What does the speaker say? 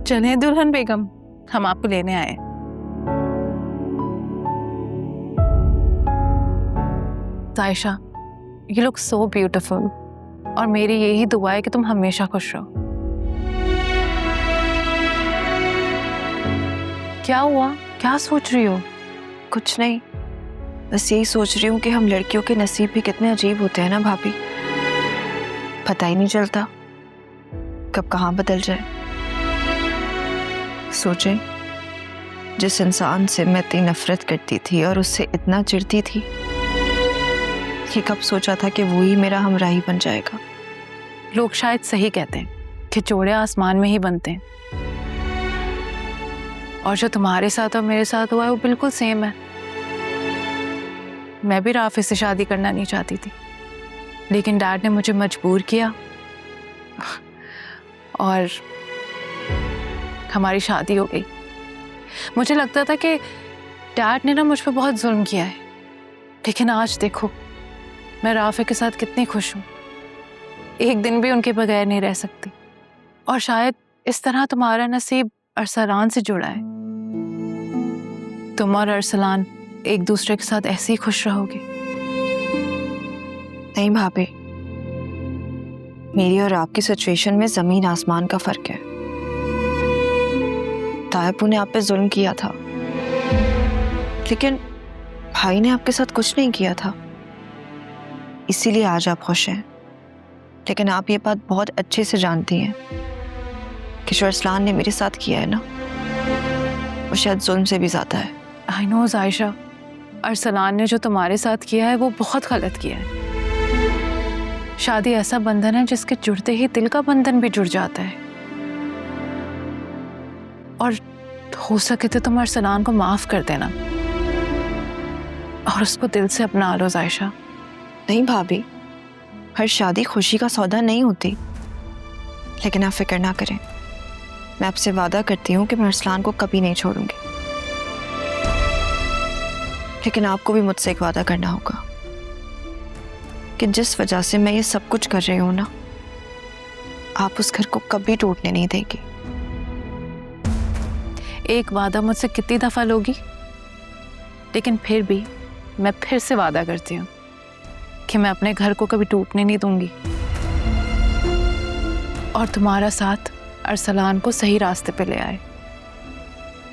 चलें दुल्हन बेगम, हम आपको लेने आए। Saisha, you look so beautiful और मेरी यही दुआ है कि तुम हमेशा खुश रहो। क्या हुआ, क्या सोच रही हो? कुछ नहीं, बस यही सोच रही हूँ कि हम लड़कियों के नसीब भी कितने अजीब होते हैं ना भाभी। पता ही नहीं चलता कब कहाँ बदल जाए। सोचें, जिस इंसान से मैं इतनी नफरत करती थी और उससे इतना चिढ़ती थी, कि कब सोचा था कि वो ही मेरा हमराही बन जाएगा। लोग शायद सही कहते हैं कि जोड़े आसमान में ही बनते हैं, और जो तुम्हारे साथ और मेरे साथ हुआ है वो बिल्कुल सेम है। मैं भी राफी से शादी करना नहीं चाहती थी, लेकिन डैड ने मुझे मजबूर किया और हमारी शादी हो गई। मुझे लगता था कि डैड ने ना मुझ पर बहुत जुल्म किया है, लेकिन आज देखो मैं राफी के साथ कितनी खुश हूँ। एक दिन भी उनके बगैर नहीं रह सकती, और शायद इस तरह तुम्हारा नसीब अरसलान से जुड़ा है। तुम और अरसलान एक दूसरे के साथ ऐसे ही खुश रहोगे। नहीं भाभी, मेरी और आपकी सिचुएशन में जमीन आसमान का फर्क है। तायब ने आप पे जुल्म किया था, लेकिन भाई ने आपके साथ कुछ नहीं किया था, इसीलिए आज आप खुश हैं। लेकिन आप ये बात बहुत अच्छे से जानती हैं कि जो अरसलान ने मेरे साथ किया है ना, वो शायद जुल्म से भी ज्यादा है। आई नो आयशा, अरसलान ने जो तुम्हारे साथ किया है वो बहुत गलत किया है। शादी ऐसा बंधन है जिसके जुड़ते ही दिल का बंधन भी जुड़ जाता है, और हो सके तो तुम अरसलान को माफ कर देना और उसको दिल से अपना लो आयशा। नहीं भाभी, हर शादी खुशी का सौदा नहीं होती, लेकिन आप फिक्र ना करें, मैं आपसे वादा करती हूँ कि मैं अरसलान को कभी नहीं छोड़ूंगी। लेकिन आपको भी मुझसे एक वादा करना होगा कि जिस वजह से मैं ये सब कुछ कर रही हूँ ना, आप उस घर को कभी टूटने नहीं देगी। एक वादा मुझसे कितनी दफा लोगी, लेकिन फिर भी मैं फिर से वादा करती हूँ कि मैं अपने घर को कभी टूटने नहीं दूंगी, और तुम्हारा साथ अरसलान को सही रास्ते पे ले आए।